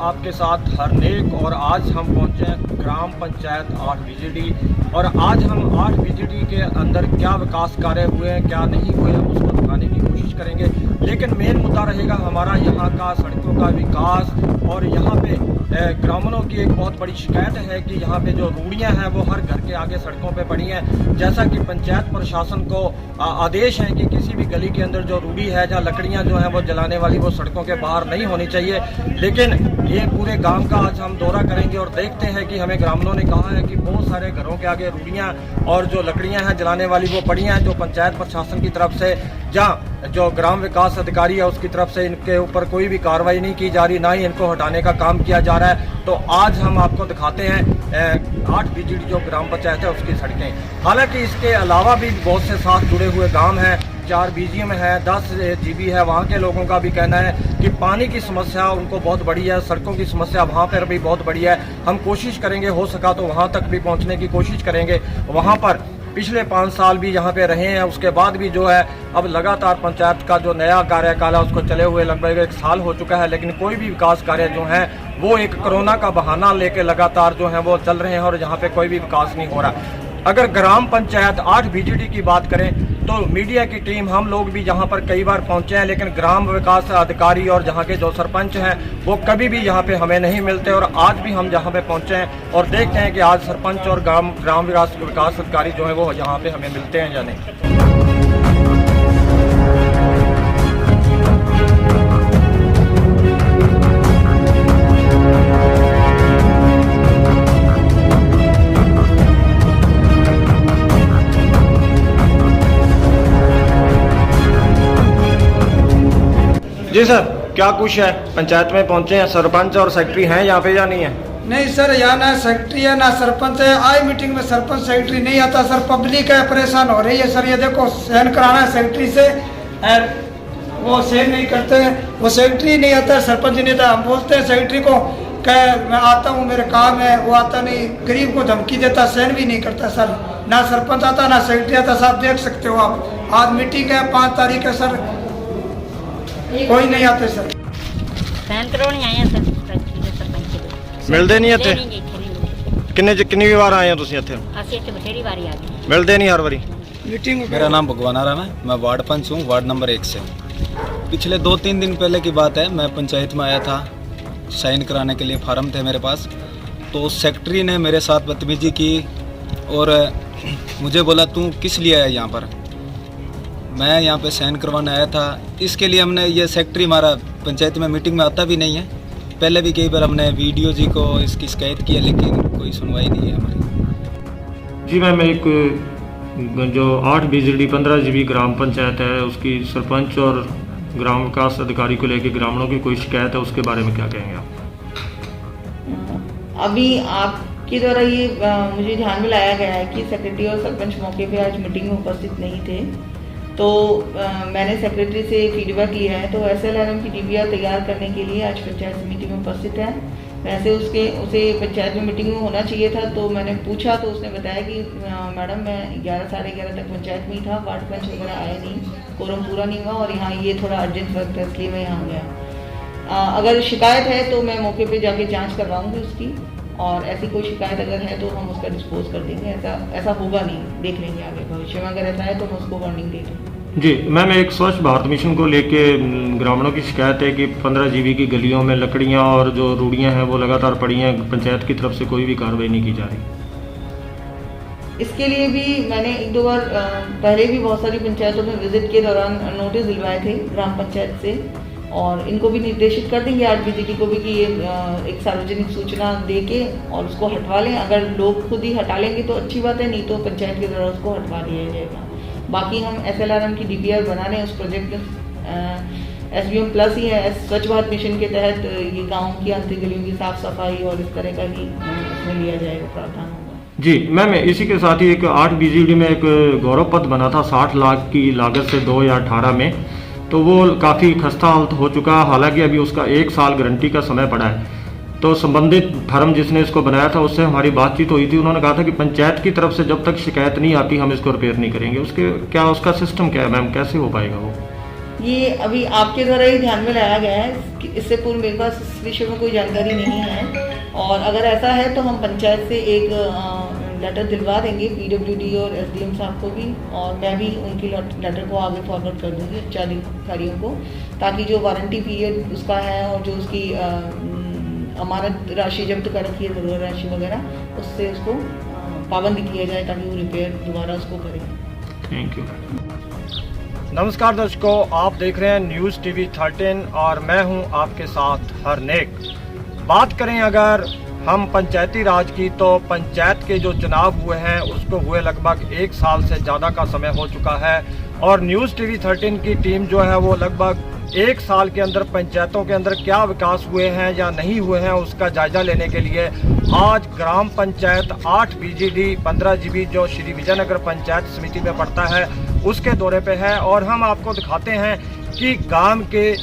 आपके साथ हरनेक और आज हम पहुंचे हैं ग्राम पंचायत 8 बीजीडी और आज हम 8 बीजीडी के अंदर क्या विकास कार्य हुए हैं क्या नहीं हुए हैं उसको दिखाने की कोशिश करेंगे। लेकिन मेन मुद्दा रहेगा हमारा यहाँ का सड़कों का विकास और यहाँ पे ग्रामीणों की एक बहुत बड़ी शिकायत है कि यहाँ पे जो रूढ़ियाँ हैं वो हर घर के आगे सड़कों पे पड़ी हैं। जैसा कि पंचायत प्रशासन को आदेश है कि किसी भी गली के अंदर जो रूढ़ी है जहाँ लकड़ियाँ जो हैं वो जलाने वाली वो सड़कों के बाहर नहीं होनी चाहिए। लेकिन ये पूरे गांव का आज हम दौरा करेंगे और देखते हैं कि हमें ग्रामीणों ने कहा है कि बहुत सारे घरों के आगे रूढ़ियाँ और जो लकड़ियाँ हैं जलाने वाली वो पड़ी हैं, जो पंचायत प्रशासन की तरफ से जहाँ जो ग्राम विकास अधिकारी है उसकी तरफ से इनके ऊपर कोई भी कार्रवाई नहीं की जा रही, ना ही इनको हटाने का काम किया जा रहा है। तो आज हम आपको दिखाते हैं 8 बीजीडी जो ग्राम पंचायत है उसकी सड़कें। हालांकि इसके अलावा भी बहुत से साथ जुड़े हुए गांव हैं, 4 बीजीएम है, 10 जीबी है। वहाँ के लोगों का भी कहना है कि पानी की समस्या उनको बहुत बड़ी है, सड़कों की समस्या वहाँ पर भी बहुत बड़ी है। हम कोशिश करेंगे हो सका तो वहाँ तक भी पहुँचने की कोशिश करेंगे। वहाँ पर पिछले 5 साल भी यहाँ पे रहे हैं, उसके बाद भी जो है अब लगातार पंचायत का जो नया कार्यकाल है उसको चले हुए लगभग 1 साल हो चुका है, लेकिन कोई भी विकास कार्य जो है वो एक कोरोना का बहाना लेके लगातार जो है वो चल रहे हैं और यहाँ पे कोई भी विकास नहीं हो रहा। अगर ग्राम पंचायत 8 बीजीडी की बात करें तो मीडिया की टीम हम लोग भी यहाँ पर कई बार पहुँचे हैं, लेकिन ग्राम विकास अधिकारी और जहाँ के जो सरपंच हैं वो कभी भी यहाँ पे हमें नहीं मिलते। और आज भी हम जहाँ पे पहुँचे हैं और देखते हैं कि आज सरपंच और ग्राम विकास अधिकारी जो है वो यहाँ पे हमें मिलते हैं या नहीं। जी सर, क्या कुछ है? पंचायत में पहुंचे हैं, सरपंच और सेक्रेटरी हैं यहाँ पे या नहीं है? नहीं सर, यहाँ ना सेक्रेटरी है ना सरपंच है। आई मीटिंग में सरपंच सेक्रेटरी नहीं आता सर, पब्लिक है परेशान हो रही है सर। ये देखो सहन कराना है सेक्रेटरी से, वो सहन नहीं करते हैं, वो सेक्रेटरी नहीं आता, सरपंच नहीं आता। हम बोलते हैं सेक्रेटरी को कह मैं आता हूँ मेरे काम है, वो आता नहीं, गरीब को धमकी देता, सहन भी नहीं करता सर। ना सरपंच आता ना सेक्रेटरी आता, साहब देख सकते हो आप। आज मीटिंग है 5 तारीख है सर, कोई नहीं आते सर। मिलते नहीं आते? कितनी बार आए हैं तुसी इत्थे? मिलते नहीं हर बारी? मीटिंग। मेरा नाम भगवान आराम है, मैं वार्ड पंच हूँ, वार्ड नंबर 1 से। पिछले 2-3 दिन पहले की बात है, मैं पंचायत में आया था, साइन कराने के लिए फार्म थे मेरे पास। तो सेक्रेटरी ने मेरे साथ बदतमीजी की और मुझे बोला तू किस लिए आया यहाँ पर। मैं यहाँ पे साइन करवाने आया था, इसके लिए हमने ये सेक्रेटरी हमारा पंचायत में मीटिंग में आता भी नहीं है। पहले भी कई बार हमने वीडियो जी को इसकी शिकायत की है, लेकिन कोई सुनवाई नहीं है हमारी। जी मैम, एक जो 8 बीजीडी 15 जीबी ग्राम पंचायत है उसकी सरपंच और ग्राम विकास अधिकारी को लेकर ग्रामीणों की कोई शिकायत है, उसके बारे में क्या कहेंगे आप? अभी आपके द्वारा ये मुझे ध्यान में लाया गया है कि सेक्रेटरी और सरपंच मौके पे आज मीटिंग में उपस्थित नहीं थे। तो मैंने सेक्रेटरी से फीडबैक लिया है, तो SLRM की DBR तैयार करने के लिए आज पंचायत समिति में उपस्थित है। वैसे उसे पंचायत में मीटिंग में होना चाहिए था, तो मैंने पूछा तो उसने बताया कि मैडम मैं 11 साढ़े 11 तक पंचायत में ही था, वार्ड पंच वगैरह आया नहीं, कोरम पूरा नहीं हुआ और यहाँ ये थोड़ा अर्जेंट वर्क था इसलिए मैं यहाँ गया। अगर शिकायत है तो मैं मौके पर जाके जाँच करवाऊँगी उसकी, और ऐसी कोई शिकायत अगर है तो हम उसका डिस्पोज कर देंगे। ऐसा होगा नहीं, देख लेंगे आगे भविष्य में, अगर ऐसा है तो हम उसको वार्निंग दे देंगे। जी मैम, एक स्वच्छ भारत मिशन को लेके ग्रामीणों की शिकायत है कि 15 जीबी की गलियों में लकड़ियां और जो रूढ़ियां हैं वो लगातार पड़ी हैं, पंचायत की तरफ से कोई भी कार्रवाई नहीं की जा रही। इसके लिए भी मैंने 1-2 बार पहले भी बहुत सारी पंचायतों में विजिट के दौरान नोटिस दिलवाए थे ग्राम पंचायत से, और इनको भी निर्देशित कर देंगे 8 बीजीडी को भी कि ये एक सार्वजनिक सूचना दे के और उसको हटवा लें। अगर लोग खुद ही हटा लेंगे तो अच्छी बात है, नहीं तो पंचायत के द्वारा उसको हटवा दिया जाएगा। बाकी हम SLRM की DBR बना रहे हैं, उस प्रोजेक्ट में SBM प्लस ही है, स्वच्छ भारत मिशन के तहत ये गाँव की आंतरिक गलियों की साफ सफाई और इस तरह का ही उसमें लिया जाएगा, प्रावधान होगा। जी मैम, इसी के साथ ही एक 8 बीजीडी में एक गौरव पथ बना था 60 लाख की लागत से 2018 में, तो वो काफ़ी खस्ता हालत हो चुका है। हालांकि अभी उसका 1 साल गारंटी का समय पड़ा है। तो संबंधित फर्म जिसने इसको बनाया था उससे हमारी बातचीत हुई थी, उन्होंने कहा था कि पंचायत की तरफ से जब तक शिकायत नहीं आती हम इसको रिपेयर नहीं करेंगे। उसका सिस्टम क्या है मैम, कैसे हो पाएगा वो? ये अभी आपके द्वारा ही ध्यान में लाया गया है, इससे पूर्व मेरे पास इस विषय में कोई जानकारी नहीं है। और अगर ऐसा है तो हम पंचायत से एक लेटर दिलवा देंगे पीडब्ल्यूडी और एसडीएम साहब को भी, और मैं भी उनकी लेटर को आगे फॉरवर्ड कर दूंगी उच्च अधिकारियों को, ताकि जो वारंटी पीरियड उसका है और जो उसकी अमानत राशि जब्त कर रखी है, ज़रूरत राशि वगैरह, उससे उसको पाबंद किया जाए ताकि वो रिपेयर दोबारा उसको करें। Thank you. नमस्कार दर्शकों, आप देख रहे हैं न्यूज़ टीवी 13 और मैं हूं आपके साथ हरनेक। बात करें अगर हम पंचायती राज की, तो पंचायत के जो चुनाव हुए हैं उसको हुए लगभग 1 साल से ज़्यादा का समय हो चुका है, और न्यूज़ टीवी 13 की टीम जो है वो लगभग 1 साल के अंदर पंचायतों के अंदर क्या विकास हुए हैं या नहीं हुए हैं उसका जायजा लेने के लिए आज ग्राम पंचायत 8 BGD 15 GB जो श्री विजयनगर पंचायत समिति में पड़ता है उसके दौरे पे है। और हम आपको दिखाते हैं कि गांव के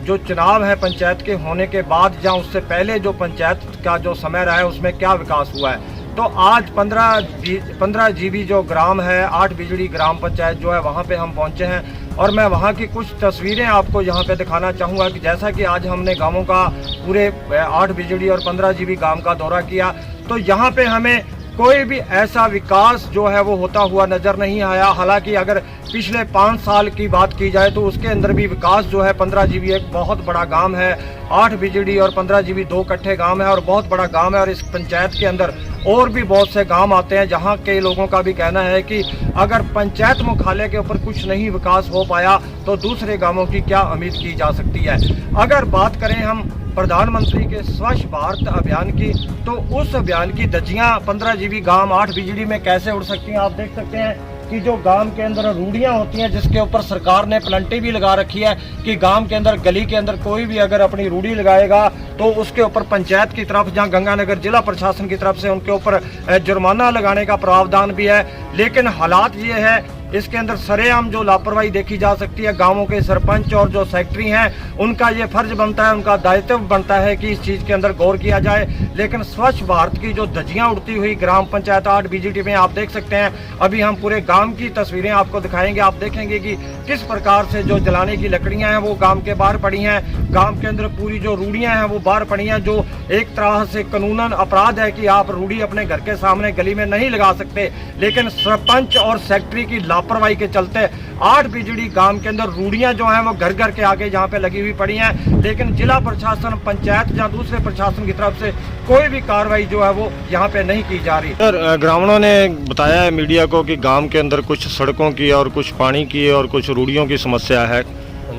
जो चुनाव है पंचायत के होने के बाद या उससे पहले जो पंचायत का जो समय रहा है उसमें क्या विकास हुआ है। तो आज 15 GB जो ग्राम है 8 BGD ग्राम पंचायत जो है वहाँ पे हम पहुँचे हैं, और मैं वहाँ की कुछ तस्वीरें आपको यहाँ पे दिखाना चाहूँगा कि जैसा कि आज हमने गांवों का पूरे 8 BGD और 15 GB गांव का दौरा किया, तो यहाँ पे हमें कोई भी ऐसा विकास जो है वो होता हुआ नज़र नहीं आया। हालांकि अगर पिछले 5 साल की बात की जाए तो उसके अंदर भी विकास जो है 15 GB एक बहुत बड़ा गांव है, 8 BGD और 15 GB 2 इकट्ठे गांव है और बहुत बड़ा गांव है। और इस पंचायत के अंदर और भी बहुत से गांव आते हैं जहां के लोगों का भी कहना है कि अगर पंचायत मुख्यालय के ऊपर कुछ नहीं विकास हो पाया तो दूसरे गांवों की क्या उम्मीद की जा सकती है। अगर बात करें हम प्रधानमंत्री के स्वच्छ भारत अभियान की, तो उस अभियान की धज्जियां 15 GB गांव 8 BGD में कैसे उड़ सकती हैं। आप देख सकते हैं कि जो गांव के अंदर रूढ़ियां होती हैं जिसके ऊपर सरकार ने प्लंटी भी लगा रखी है कि गांव के अंदर गली के अंदर कोई भी अगर अपनी रूढ़ी लगाएगा तो उसके ऊपर पंचायत की तरफ जहां गंगानगर जिला प्रशासन की तरफ से उनके ऊपर जुर्माना लगाने का प्रावधान भी है। लेकिन हालात ये है इसके अंदर सरेआम जो लापरवाही देखी जा सकती है। गांवों के सरपंच और जो सेक्रेटरी हैं उनका ये फर्ज बनता है, उनका दायित्व बनता है कि इस चीज़ के अंदर गौर किया जाए। लेकिन स्वच्छ भारत की जो धज्जियां उड़ती हुई ग्राम पंचायत 8 BGD में आप देख सकते हैं, अभी हम पूरे गांव की तस्वीरें आपको दिखाएंगे। आप देखेंगे कि किस प्रकार से जो जलाने की लकड़ियां हैं वो गांव के बाहर पड़ी हैं, गांव के अंदर पूरी जो रूढ़ियां हैं वो बाहर पड़ी हैं, जो एक तरह से कानूनन अपराध है कि आप रूढ़ी अपने घर के सामने गली में नहीं लगा सकते। लेकिन सरपंच और सेक्रेटरी की लापरवाही के चलते 8 BGD गांव के अंदर रूढ़ियां जो हैं वो घर घर के आगे जहां पे लगी हुई पड़ी हैं, लेकिन जिला प्रशासन, पंचायत या दूसरे प्रशासन की तरफ से कोई भी कार्रवाई जो है वो यहाँ पे नहीं की जा रही। सर, ग्रामीणों ने बताया है मीडिया को कि गांव के अंदर कुछ सड़कों की और कुछ पानी की और कुछ रूढ़ियों की समस्या है,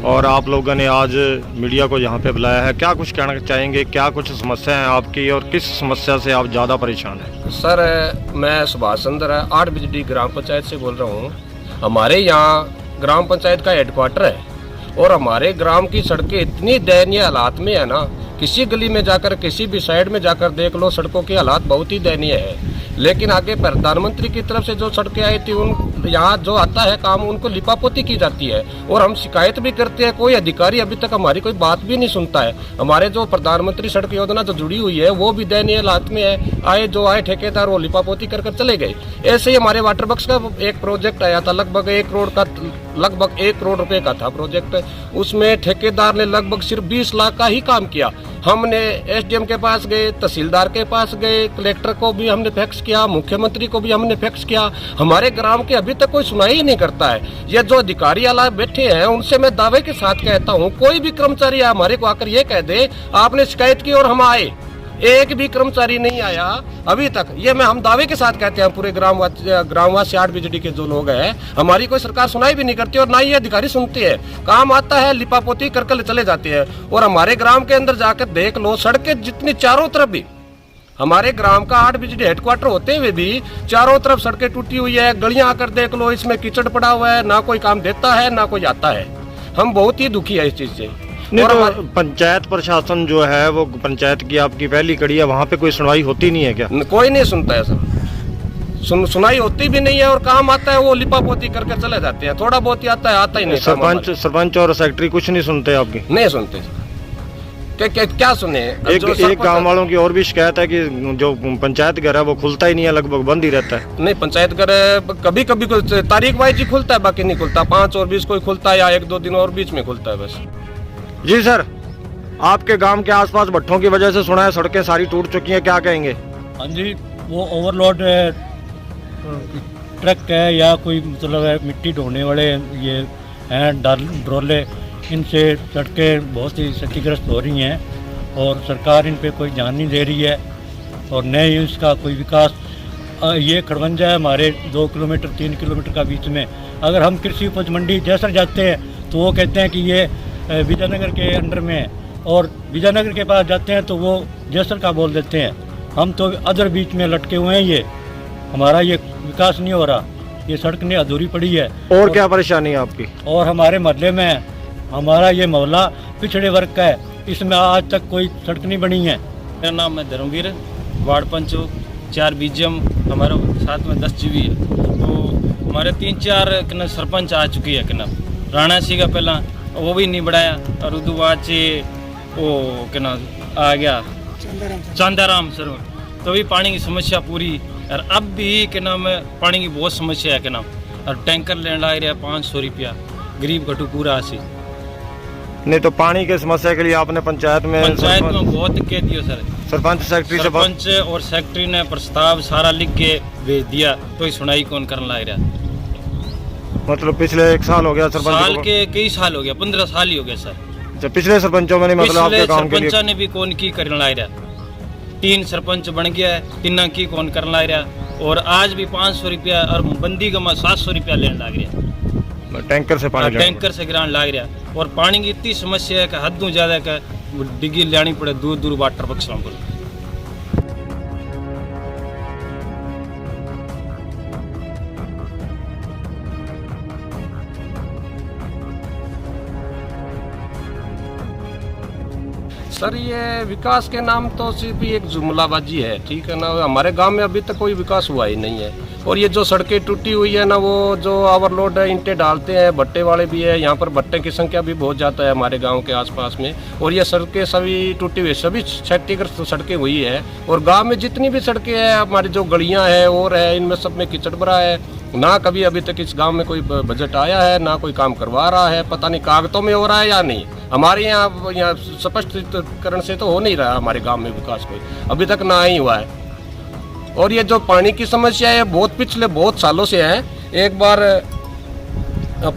और आप लोगों ने आज मीडिया को यहाँ पे बुलाया है। क्या कुछ कहना चाहेंगे, क्या कुछ समस्या है आपकी और किस समस्या से आप ज़्यादा परेशान हैं? सर, मैं सुभाष चंद्र 8 BGD ग्राम पंचायत से बोल रहा हूँ। हमारे यहाँ ग्राम पंचायत का हेडक्वार्टर है और हमारे ग्राम की सड़कें इतनी दयनीय हालात में है ना, किसी गली में जाकर किसी भी साइड में जाकर देख लो, सड़कों के हालात बहुत ही दयनीय है। लेकिन आगे प्रधानमंत्री की तरफ से जो सड़कें आई थी उन यहाँ जो आता है काम उनको लिपापोती की जाती है और हम शिकायत भी करते हैं, कोई अधिकारी अभी तक हमारी कोई बात भी नहीं सुनता है। हमारे जो प्रधानमंत्री सड़क योजना जो जुड़ी हुई है वो भी दयनीय हालात में है। आए ठेकेदार वो लिपापोती कर चले गए। ऐसे ही हमारे वाटर बक्स का एक प्रोजेक्ट आया था, लगभग 1 करोड़ रुपए का था प्रोजेक्ट। उसमें ठेकेदार ने लगभग सिर्फ 20 लाख का ही काम किया। हमने एसडीएम के पास गए, तहसीलदार के पास गए, कलेक्टर को भी हमने फैक्स किया, मुख्यमंत्री को भी हमने फैक्स किया। हमारे ग्राम के अभी तक कोई सुनाई ही नहीं करता है। ये जो अधिकारी आला बैठे हैं उनसे मैं दावे के साथ कहता हूँ, कोई भी कर्मचारी हमारे को आकर ये कह दे आपने शिकायत की और हम आए, एक भी कर्मचारी नहीं आया अभी तक। ये हम दावे के साथ कहते हैं। पूरे ग्रामवासी 8 BGD के जो लोग हैं, हमारी कोई सरकार सुनाई भी नहीं करती और ना ही अधिकारी सुनते हैं। काम आता है, लिपापोती कर चले जाते हैं। और हमारे ग्राम के अंदर जाकर देख लो, सड़कें जितनी चारों तरफ भी, हमारे ग्राम का 8 BGD हेडक्वार्टर होते हुए भी चारों तरफ सड़कें टूटी हुई है। गलियां आकर देख लो, इसमें कीचड़ पड़ा हुआ है, ना कोई काम देता है ना कोई आता है। हम बहुत ही दुखी है इस चीज से। नहीं तो पंचायत प्रशासन जो है वो पंचायत की आपकी पहली कड़ी है, वहाँ पे कोई सुनवाई होती नहीं है क्या? कोई नहीं सुनता है सर, सुनाई होती भी नहीं है और काम आता है वो लिपापोती करके चले जाते हैं। थोड़ा बहुत ही आता है, आता ही नहीं। सरपंच और सेक्रेटरी कुछ नहीं सुनते आपकी? नहीं सुनते। क्या सुने। एक गांव वालों की और भी शिकायत है कि जो पंचायत घर है वो खुलता ही नहीं है, लगभग बंद ही रहता है। नहीं, पंचायत घर कभी कभी तारीख वाइज ही खुलता है, बाकी नहीं खुलता। 5 और 20 कोई खुलता है या 1-2 दिन और बीच में खुलता है बस। जी सर, आपके गांव के आसपास भट्ठों की वजह से सुना है सड़कें सारी टूट चुकी हैं, क्या कहेंगे? हाँ जी, वो ओवरलोड ट्रक है या कोई मतलब है मिट्टी ढोने वाले ये हैं ड्रोले, इनसे सड़कें बहुत ही क्षतिग्रस्त हो रही हैं और सरकार इन पे कोई ध्यान नहीं दे रही है और न ही इसका कोई विकास। ये खड़वंजा है हमारे 2 किलोमीटर 3 किलोमीटर का बीच में। अगर हम कृषि उपज मंडी जैसर जाते हैं तो वो कहते हैं कि ये विजयनगर के अंडर में है, और विजयनगर के पास जाते हैं तो वो जैसर का बोल देते हैं। हम तो अदर बीच में लटके हुए हैं, ये हमारा ये विकास नहीं हो रहा, ये सड़क नहीं अधूरी पड़ी है। और क्या परेशानी है आपकी? और हमारे मोहल्ले में हमारा ये मोहल्ला पिछड़े वर्ग का है, इसमें आज तक कोई सड़क नहीं बनी है। मेरा नाम है धर्मवीर, वार्ड पंच 4 बीजीएम, हमारे साथ में 10 जीवी है। तो हमारे 3-4 सरपंच आ चुकी है कि राणा सी का पहला वो भी नहीं बढ़ाया, और उदू बाद से वो आ गया चांदाराम सर, तो भी पानी की समस्या पूरी। और अब भी पानी की बहुत समस्या है और टैंकर लेने लग रहा है 500 रुपया, गरीब घटू पूरा आसी। नहीं तो पानी की समस्या के लिए आपने पंचायत में बहुत कह दियो सर, सरपंच सेक्रेटरी से सरपंच और सेक्रेटरी ने प्रस्ताव सारा लिख के भेज दिया, कोई सुनाई कौन करने लग रहा। मतलब पिछले 1 साल हो गया सरपंच साल के कई साल हो गया, 15 साल ही हो गया सर। जब पिछले सरपंचों में नहीं, मतलब आपके गांव के लिए सरपंचा ने भी कौन की करने लग रहा। 3 सरपंच बन गया है, 3 की कौन करने लग रहा, और आज भी 500 रुपया और बंदी गमा 700 रुपया लेने लग रहा, टैंकर से पानी, टैंकर से गिराने लग रहा। और पानी की इतनी समस्या है कि हदों ज्यादा का डिग्गी लानी पड़े दूर दूर वाटर बक्सों को। सर ये विकास के नाम तो सिर्फ एक जुमलाबाजी है, ठीक है ना। हमारे गांव में अभी तक कोई विकास हुआ ही नहीं है। और ये जो सड़कें टूटी हुई है ना, वो जो ओवरलोड है ईंटें डालते हैं, भट्टे वाले भी है, यहाँ पर भट्टे की संख्या भी बहुत ज़्यादा है हमारे गांव के आसपास में। और ये सड़कें सभी टूटी हुई, सभी क्षतिग्रस्त सड़कें हुई है। और गाँव में जितनी भी सड़कें हैं, हमारी जो गलियाँ हैं और है, इनमें सब में कीचड़ भरा है। ना कभी अभी तक इस गांव में कोई बजट आया है, ना कोई काम करवा रहा है, पता नहीं कागजों में हो रहा है या नहीं। हमारे यहाँ स्पष्टीकरण से तो हो नहीं रहा हमारे गांव में विकास कोई अभी तक ना ही हुआ है। और ये जो पानी की समस्या है बहुत पिछले बहुत सालों से है। एक बार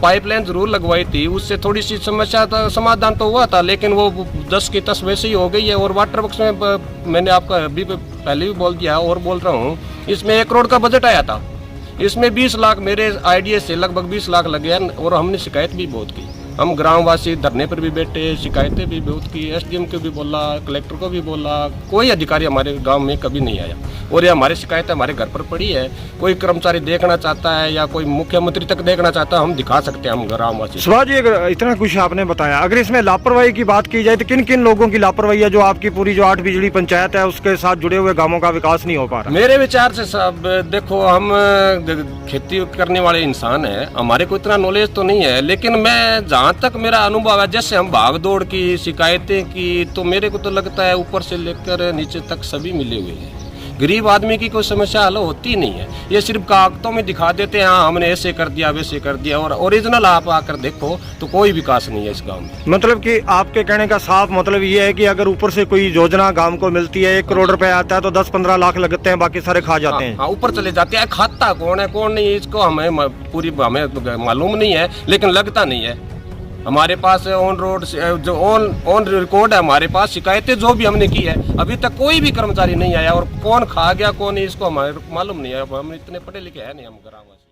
पाइपलाइन जरूर लगवाई थी, उससे थोड़ी सी समस्या का समाधान तो हुआ था, लेकिन वो 10 की 10 वैसे ही हो गई है। और वाटर बॉक्स में मैंने आपका अभी पहले भी बोल दिया और बोल रहा हूँ, इसमें 1 करोड़ का बजट आया था, इसमें 20 लाख मेरे आइडिया से लगभग 20 लाख लगे हैं। और हमने शिकायत भी बहुत की, हम ग्रामवासी धरने पर भी बैठे, शिकायतें भी बहुत की, एसडीएम को भी बोला, कलेक्टर को भी बोला, कोई अधिकारी हमारे गांव में कभी नहीं आया। और ये हमारी शिकायत हमारे घर पर पड़ी है। कोई कर्मचारी देखना चाहता है या कोई मुख्यमंत्री तक देखना चाहता है, हम दिखा सकते हैं, हम ग्रामवासी। सुभाष जी, अगर इतना कुछ आपने बताया, अगर इसमें लापरवाही की बात की जाए तो किन किन लोगों की लापरवाही है जो आपकी पूरी जो 8 बिजली पंचायत है उसके साथ जुड़े हुए गाँवों का विकास नहीं हो पा रहा? मेरे विचार से सब देखो, हम खेती करने वाले इंसान हैं, हमारे को इतना नॉलेज तो नहीं है, लेकिन मैं जहाँ तक मेरा अनुभव है, जैसे हम भाग दौड़ की शिकायतें की, तो मेरे को तो लगता है ऊपर से लेकर नीचे तक सभी मिले हुए हैं। गरीब आदमी की कोई समस्या हल होती नहीं है, ये सिर्फ कागजों में दिखा देते हैं, हाँ हमने ऐसे कर दिया वैसे कर दिया, और ओरिजिनल आप आकर देखो तो कोई विकास नहीं है इस गांव में। मतलब कि आपके कहने का साफ मतलब ये है कि अगर ऊपर से कोई योजना गांव को मिलती है, 1 करोड़ रुपए आता है तो 10-15 लाख लगते हैं, बाकी सारे खा जाते हैं। हाँ, ऊपर चले जाते हैं। खाता कौन है कौन नहीं इसको हमें पूरी मालूम नहीं है, लेकिन लगता नहीं है। हमारे पास ऑन रोड जो ऑन रिकॉर्ड है हमारे पास शिकायतें जो भी हमने की है, अभी तक कोई भी कर्मचारी नहीं आया, और कौन खा गया कौन नहीं इसको हमारे मालूम नहीं है। हम इतने पढ़े लिखे हैं नहीं, हम ग्रामवासी।